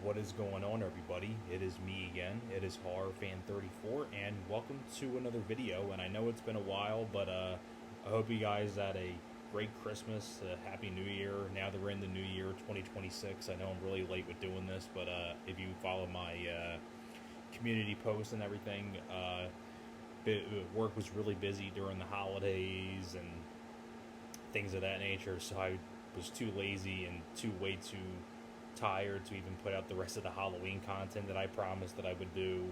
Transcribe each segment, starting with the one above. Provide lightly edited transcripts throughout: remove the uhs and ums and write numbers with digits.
What is going on, everybody? It is me again. It is HorrorFan34, and welcome to another video. And I know it's been a while, but I hope you guys had a great Christmas, a Happy New Year. Now that we're in the new year, 2026. I know I'm really late with doing this, but if you follow my community posts and everything, work was really busy during the holidays and things of that nature, so I was too lazy and way too tired to even put out the rest of the Halloween content that I promised that I would do.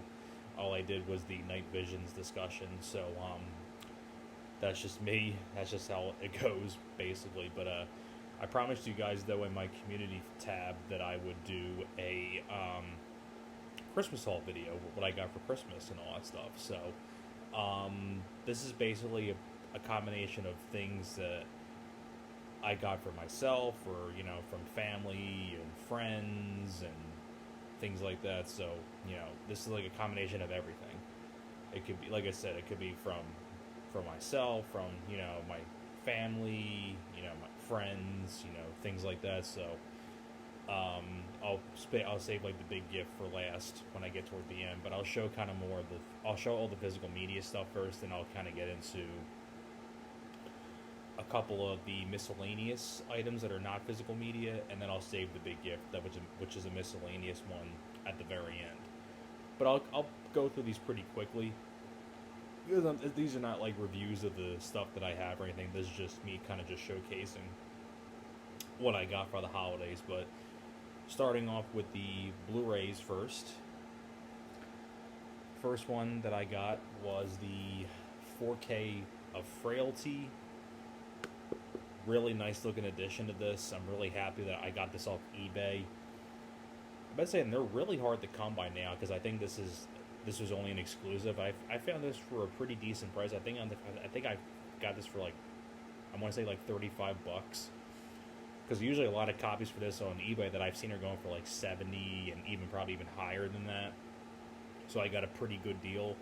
All I did was the Night Visions discussion, so that's just me. That's just how it goes, basically. But I promised you guys, though, in my community tab that I would do a Christmas haul video, what I got for Christmas and all that stuff. So this is basically a combination of things that I got for myself, or from family and friends and things like that. So this is like a combination of everything. It could be, like I said, it could be from myself, from my family, my friends, things like that. So I'll save like the big gift for last when I get toward the end. But I'll show kind of more of I'll show all the physical media stuff first, and I'll kind of get into a couple of the miscellaneous items that are not physical media, and then I'll save the big gift, which is a miscellaneous one, at the very end. But I'll go through these pretty quickly, because these are not like reviews of the stuff that I have or anything. This is just me kind of just showcasing what I got for the holidays. But starting off with the Blu-rays first. First one that I got was the 4K of Frailty. Really nice looking addition to this. I'm really happy that I got this off eBay. I'm about to say, and they're really hard to come by now, because I think this was only an exclusive. I found this for a pretty decent price. I think I got this for like, I want to say like $35, because usually a lot of copies for this on eBay that I've seen are going for like 70 and probably even higher than that. So I got a pretty good deal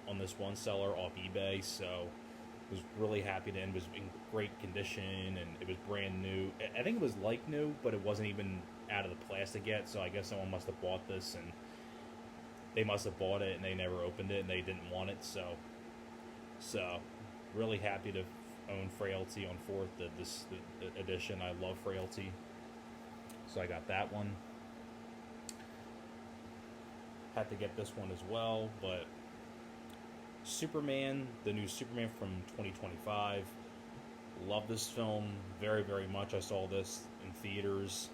on this one seller off eBay. So was really happy to end. It was in great condition, and it was brand new. I think it was like new, but it wasn't even out of the plastic yet, so I guess someone must have bought this, and they must have bought it and they never opened it and they didn't want it. So really happy to own Frailty on 4th, the edition. I love Frailty, so I got that one. Had to get this one as well. But Superman, the new Superman from 2025. Love this film very, very much. I saw this in theaters.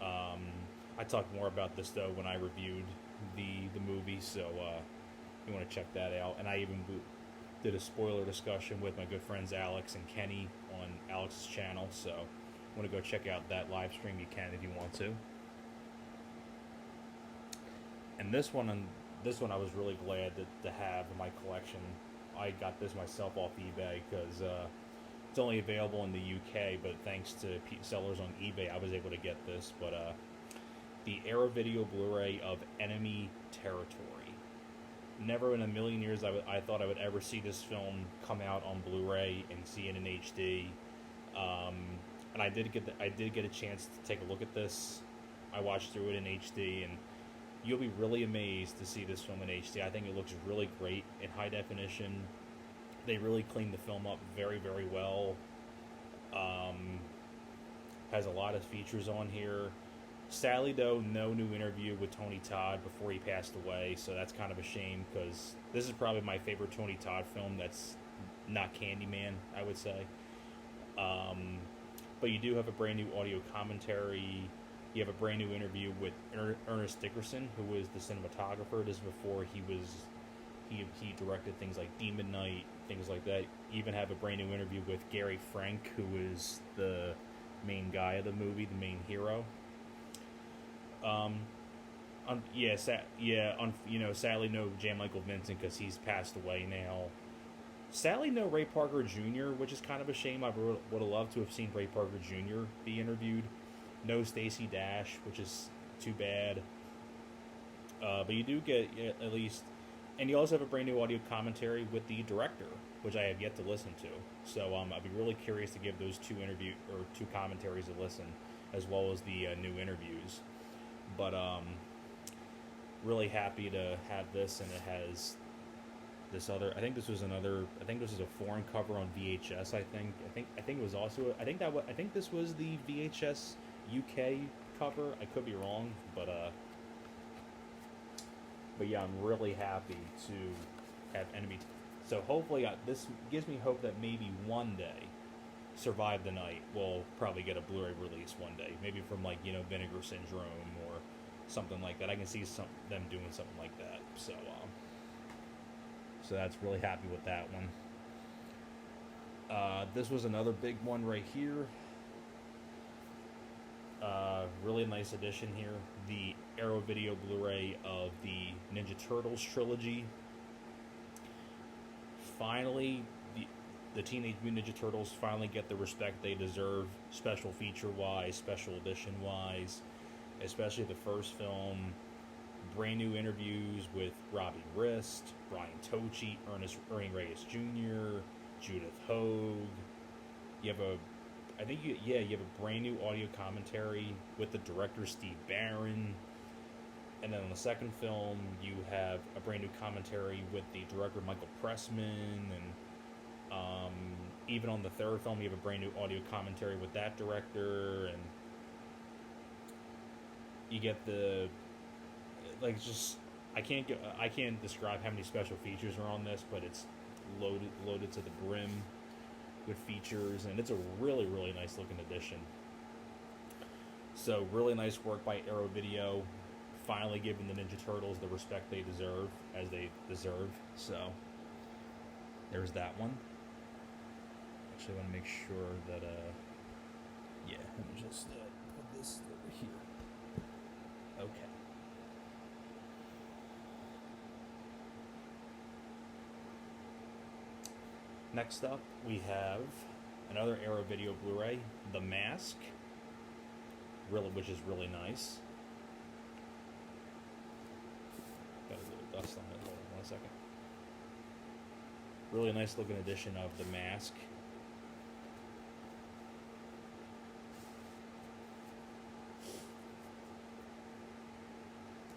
I talked more about this, though, when I reviewed the movie, so you want to check that out. And I even did a spoiler discussion with my good friends Alex and Kenny on Alex's channel, so want to go check out that live stream, you can if you want to. And this one I was really glad to have in my collection. I got this myself off eBay, because it's only available in the UK, but thanks to sellers on eBay, I was able to get this. But the Era Video Blu-ray of Enemy Territory. Never in a million years I thought I would ever see this film come out on Blu-ray and see it in HD. And I did get a chance to take a look at this. I watched through it in HD, and you'll be really amazed to see this film in HD. I think it looks really great in high definition. They really cleaned the film up very, very well. Has a lot of features on here. Sadly, though, no new interview with Tony Todd before he passed away, so that's kind of a shame, because this is probably my favorite Tony Todd film that's not Candyman, I would say. But you do have a brand new audio commentary. You have a brand new interview with Ernest Dickerson, who was the cinematographer. This is before he directed things like Demon Knight, things like that. You even have a brand new interview with Gary Frank, who is the main guy of the movie, the main hero. Sadly no Jan Michael Vincent, because he's passed away now. Sadly no Ray Parker Jr., which is kind of a shame. I would have loved to have seen Ray Parker Jr. be interviewed. No Stacey Dash, which is too bad. But you do get at least, and you also have a brand new audio commentary with the director, which I have yet to listen to. So I'd be really curious to give those two commentaries a listen, as well as the new interviews. But really happy to have this, and it has this other. I think this was another. I think this was a foreign cover on VHS. I think it was also. I think that. I think this was the VHS UK cover. I could be wrong, but yeah, I'm really happy to have Enemy. So hopefully, this gives me hope that maybe one day, Survive the Night will probably get a Blu-ray release one day. Maybe from like Vinegar Syndrome or something like that. I can see them doing something like that. So that's really happy with that one. This was another big one right here. Really nice addition here. The Arrow Video Blu-ray of the Ninja Turtles trilogy. Finally, the Teenage Mutant Ninja Turtles finally get the respect they deserve, special feature-wise, special edition-wise, especially the first film. Brand new interviews with Robbie Rist, Brian Tochi, Ernie Reyes Jr., Judith Hogue. You have you have a brand new audio commentary with the director Steve Barron. And then on the second film, you have a brand new commentary with the director Michael Pressman, and even on the third film, you have a brand new audio commentary with that director, and you get the I can't describe how many special features are on this, but it's loaded to the brim with features, and it's a really, really nice looking edition. So really nice work by Arrow Video, finally giving the Ninja Turtles the respect they deserve, as they deserve. So there's that one. Actually, I want to make sure that yeah, let me just put this over here. Okay. Next up, we have another Arrow Video Blu-ray, The Mask, which is really nice. Got a little dust on it. Hold on 1 second. Really nice looking edition of The Mask.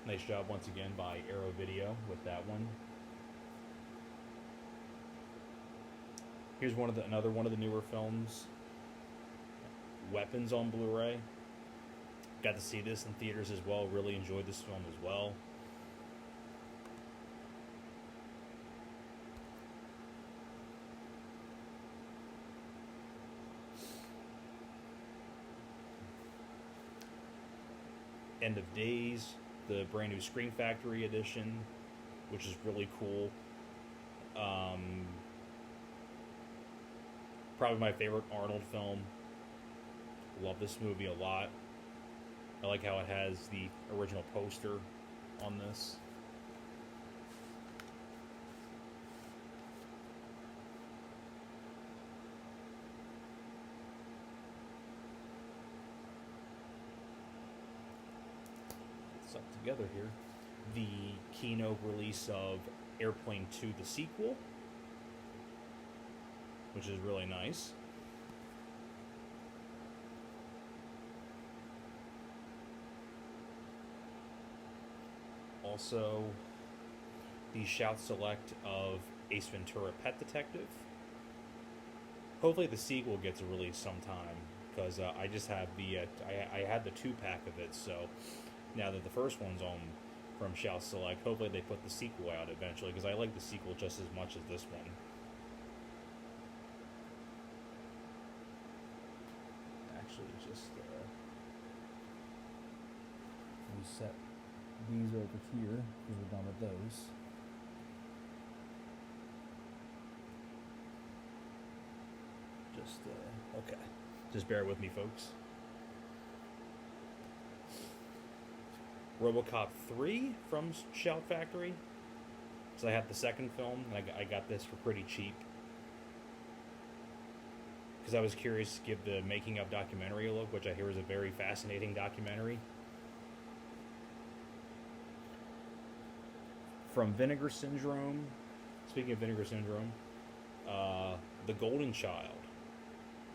Nice job once again by Arrow Video with that one. Here's another one of the newer films, Weapons on Blu-ray. Got to see this in theaters as well. Really enjoyed this film as well. End of Days, the brand new Scream Factory edition, which is really cool. Probably my favorite Arnold film. Love this movie a lot. I like how it has the original poster on this. It's up together here. The Kino release of Airplane 2, the sequel, which is really nice. Also, the Shout Select of Ace Ventura: Pet Detective. Hopefully the sequel gets a release sometime, because I just have I had the 2-pack of it, so now that the first one's on from Shout Select, hopefully they put the sequel out eventually, because I like the sequel just as much as this one. Just we set these over here because we're done with those. Just okay. Just bear with me, folks. RoboCop 3 from Shout Factory. So I have the second film, and I got this for pretty cheap, because I was curious to give the making of documentary a look, which I hear is a very fascinating documentary. From Vinegar Syndrome, speaking of Vinegar Syndrome, The Golden Child,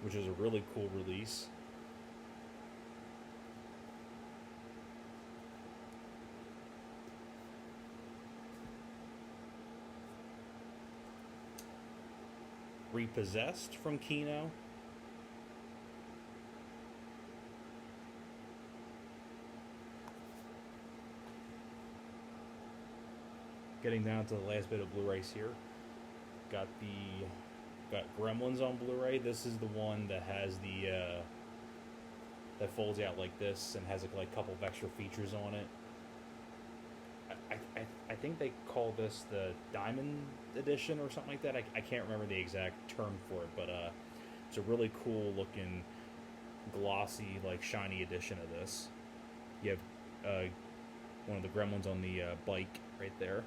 which is a really cool release. Repossessed from Kino. Getting down to the last bit of Blu-rays here. Got Gremlins on Blu-ray. This is the one that has the that folds out like this and has like a couple of extra features on it. I think they call this the Diamond Edition or something like that. I can't remember the exact term for it, but it's a really cool looking, glossy, like shiny edition of this. You have one of the Gremlins on the bike right there.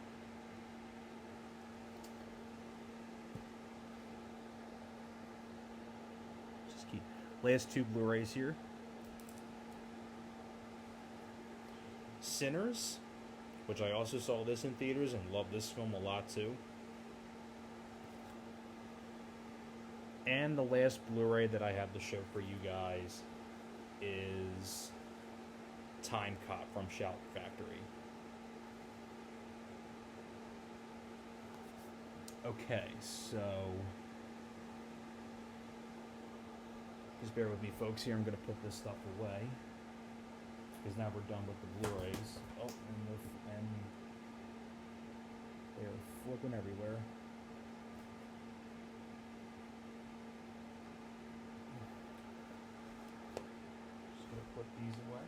Just keep last two Blu-rays here. Sinners, which I also saw this in theaters and love this film a lot too. And the last Blu-ray that I have to show for you guys is Time Cop from Shout Factory. Okay, so just bear with me, folks. Here, I'm going to put this stuff away because now we're done with the Blu-rays. Oh, and they're flipping everywhere. Just going to put these away.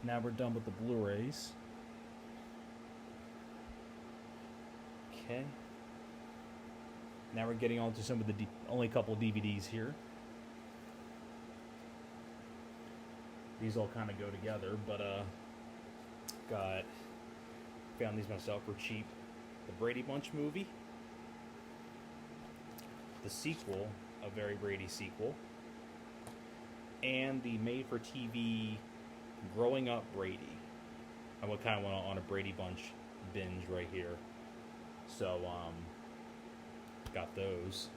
Now we're done with the Blu-rays. Okay. Now we're getting on to some of the only couple DVDs here. These all kind of go together, but found these myself for cheap. The Brady Bunch movie, the sequel, a Very Brady sequel, and the made-for-TV Growing Up Brady. I kind of went on a Brady Bunch binge right here. So, got those.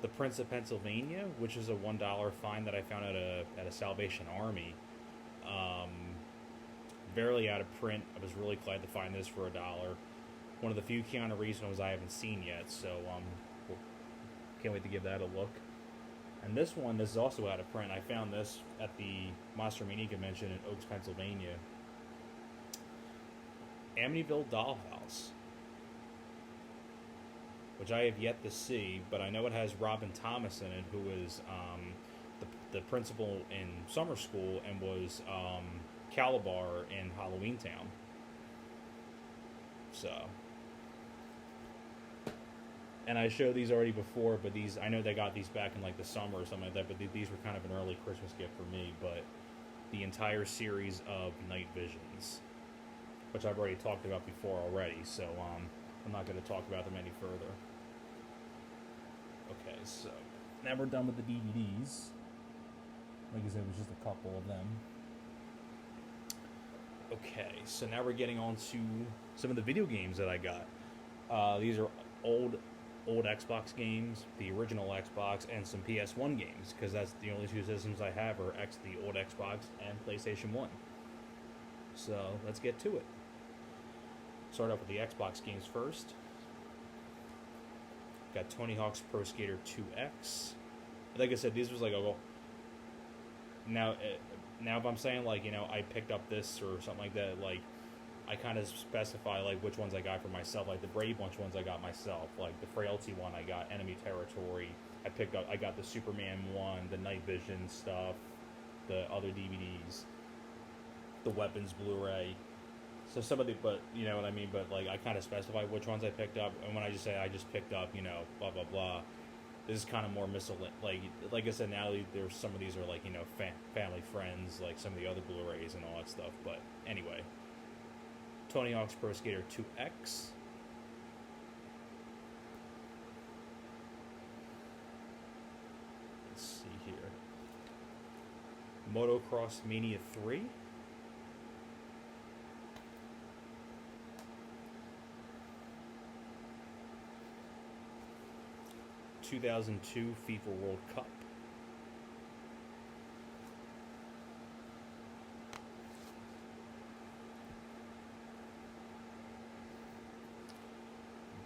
The Prince of Pennsylvania, which is a $1 find that I found at a Salvation Army. Barely out of print. I was really glad to find this for $1. One of the few Keanu Reeves films I haven't seen yet, so can't wait to give that a look. And this is also out of print. I found this at the Monster Mania convention in Oaks, Pennsylvania. Amityville Dollhouse, which I have yet to see, but I know it has Robin Thomas in it, who is the principal in Summer School and was Calabar in Halloween Town. So, and I showed these already before, but these, I know they got these back in like the summer or something like that, but these were kind of an early Christmas gift for me. But the entire series of Night Visions, which I've already talked about before already, so I'm not going to talk about them any further. Okay, so now we're done with the DVDs. Like I said, it was just a couple of them. Okay, so now we're getting on to some of the video games that I got. These are old Xbox games, the original Xbox, and some PS1 games, because that's the only two systems I have are the old Xbox and PlayStation 1. So let's get to it. Start off with the Xbox games first. Got Tony Hawk's Pro Skater 2X. Like I said, these was like now if I'm saying like, I picked up this or something like that, like I kind of specify like which ones I got for myself. Like the Brady Bunch ones I got myself. Like the Frailty one I got Enemy Territory. I got the Superman one, the Night Vision stuff, the other DVDs, the Weapons Blu-ray. So some of the, but you know what I mean. But like, I kind of specify which ones I picked up, and when I just say I just picked up, you know, blah blah blah. This is kind of more miscellaneous. Like I said, now there's some of these are like, you know, family friends, like some of the other Blu-rays and all that stuff. But anyway, Tony Hawk's Pro Skater 2X. Let's see here. Motocross Mania 3. (2002) FIFA World Cup.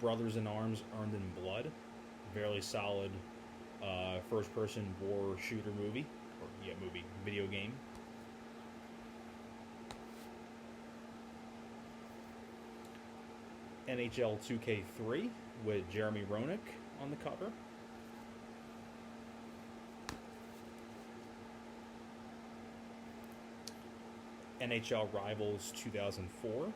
Brothers in Arms Earned in Blood. Fairly solid first-person war shooter movie. Video game. NHL 2K3 with Jeremy Roenick on the cover. NHL Rivals 2004.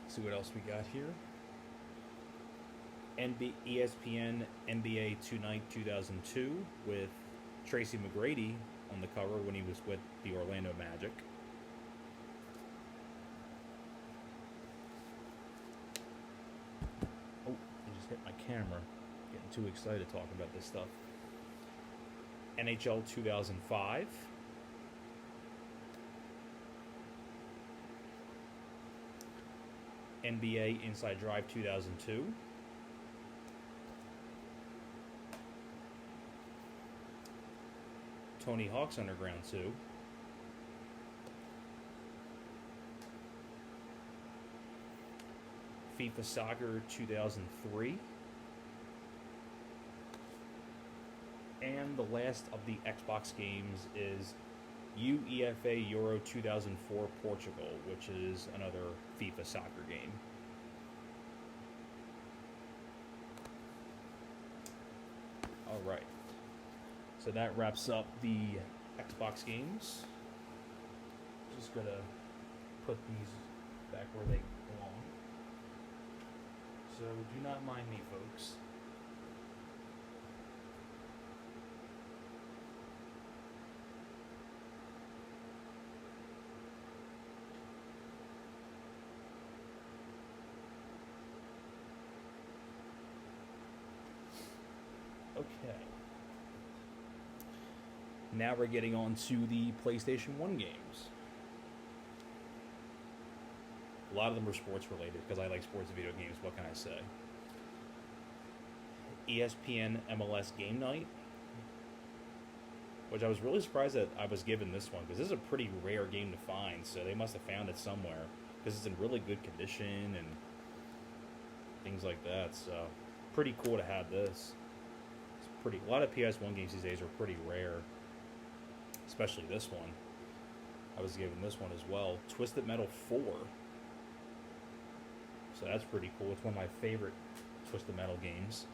See what else we got here. ESPN NBA Tonight 2002 with Tracy McGrady on the cover when he was with the Orlando Magic. Oh, I just hit my camera. Getting too excited talking about this stuff. NHL 2005. NBA Inside Drive 2002. Tony Hawk's Underground 2. FIFA Soccer 2003. And the last of the Xbox games is UEFA Euro 2004 Portugal, which is another FIFA soccer game. Alright. So that wraps up the Xbox games. Just gonna put these back where they belong. So do not mind me, folks. Okay. Now we're getting on to the PlayStation 1 games. A lot of them are sports related because I like sports video games. What can I say? ESPN MLS Game Night, which I was really surprised that I was given this one because this is a pretty rare game to find, so they must have found it somewhere because it's in really good condition and things like that. So pretty cool to have this. A lot of PS1 games these days are pretty rare, especially this one. I was given this one as well. Twisted Metal 4. So that's pretty cool. It's one of my favorite Twisted Metal games.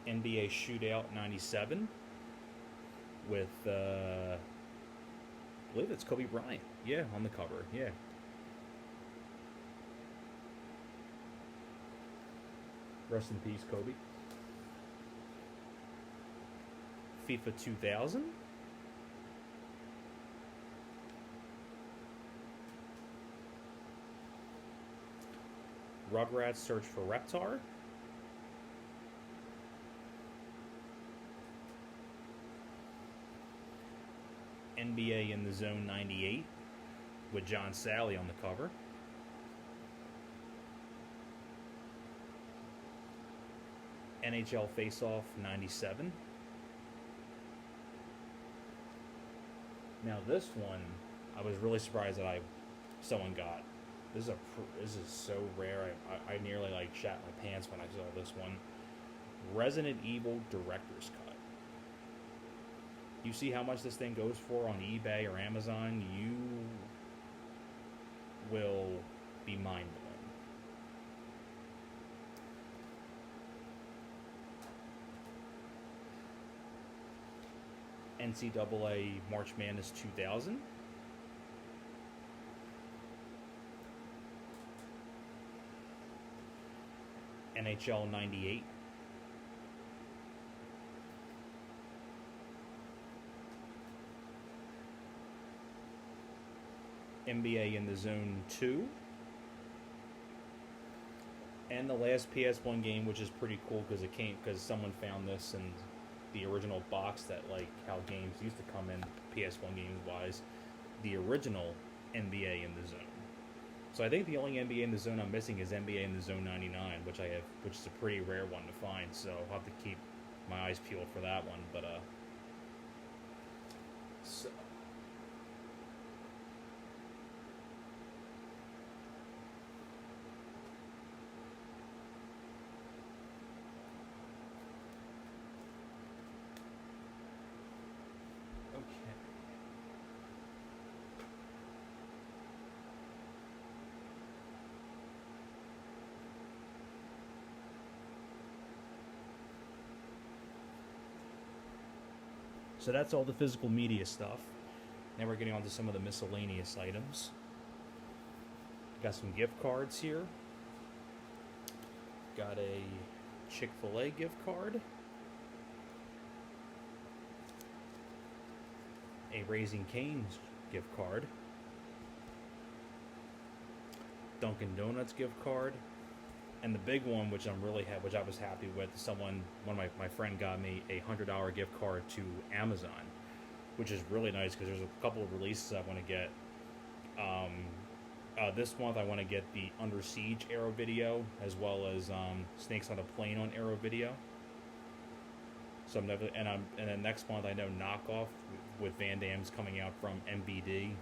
NBA Shootout 97 with, I believe it's Kobe Bryant. Yeah, on the cover. Yeah. Rest in peace, Kobe. FIFA 2000. Rugrats Search for Reptar. NBA in the Zone 98 with John Sally on the cover. NHL Face-Off 97. Now this one, I was really surprised that someone got. This is so rare. I nearly like shat my pants when I saw this one. Resident Evil Director's Cut. You see how much this thing goes for on eBay or Amazon, you will be mind blown. NCAA March Madness 2000. NHL 98. NBA in the Zone 2. And the last PS1 game, which is pretty cool because someone found this in the original box that, like, how games used to come in PS1 games wise, the original NBA in the Zone. So I think the only NBA in the Zone I'm missing is NBA in the Zone 99, which is a pretty rare one to find. So I'll have to keep my eyes peeled for that one. But so. So that's all the physical media stuff. Now we're getting on to some of the miscellaneous items. Got some gift cards here. Got a Chick-fil-A gift card. A Raising Cane's gift card. Dunkin' Donuts gift card. And the big one, which which I was happy with, one of my friend got me a $100 gift card to Amazon, which is really nice because there's a couple of releases I want to get. This month I want to get the Under Siege Arrow video, as well as Snakes on a Plane on Arrow video. So I'm definitely, and then next month I know Knockoff with Van Damme's coming out from MVD.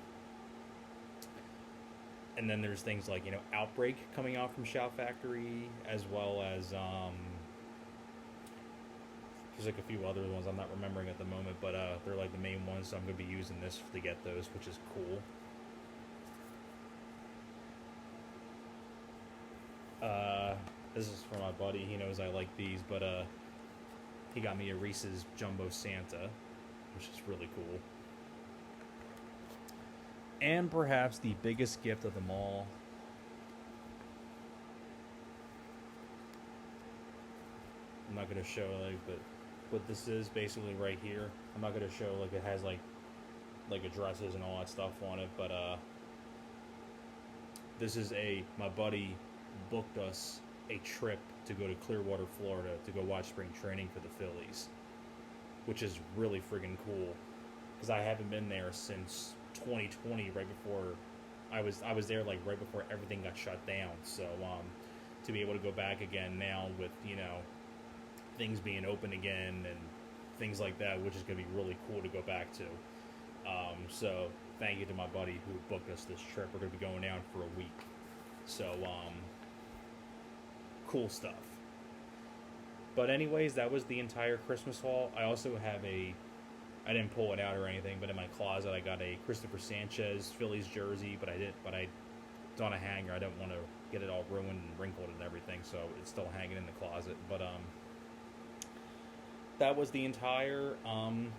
And then there's things like, Outbreak coming out from Shout Factory, as well as there's like a few other ones I'm not remembering at the moment, but they're like the main ones, so I'm going to be using this to get those, which is cool. This is for my buddy. He knows I like these, but he got me a Reese's Jumbo Santa, which is really cool. And perhaps the biggest gift of them all. I'm not going to show but what this is basically right here. I'm not going to show it has like addresses and all that stuff on it, but this is my buddy booked us a trip to go to Clearwater, Florida to go watch spring training for the Phillies, which is really friggin' cool because I haven't been there since 2020, right before I was there, like right before everything got shut down. So to be able to go back again now with things being open again and things like that, which is going to be really cool to go back to. So thank you to my buddy who booked us this trip. We're going to be going down for a week. So cool stuff. But anyways, that was the entire Christmas haul. I also have I didn't pull it out or anything, but in my closet I got a Christopher Sanchez Phillies jersey, but it's on a hanger. I don't want to get it all ruined and wrinkled and everything, so it's still hanging in the closet. But that was the entire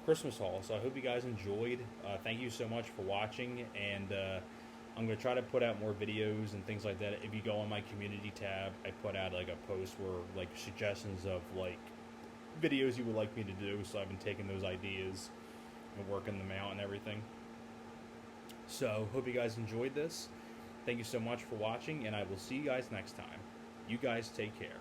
Christmas haul. So I hope you guys enjoyed. Thank you so much for watching, and I'm going to try to put out more videos and things like that. If you go on my community tab, I put out like a post where suggestions of videos you would like me to do, so I've been taking those ideas and working them out and everything. So hope you guys enjoyed this. Thank you so much for watching, and I will see you guys next time. You guys take care.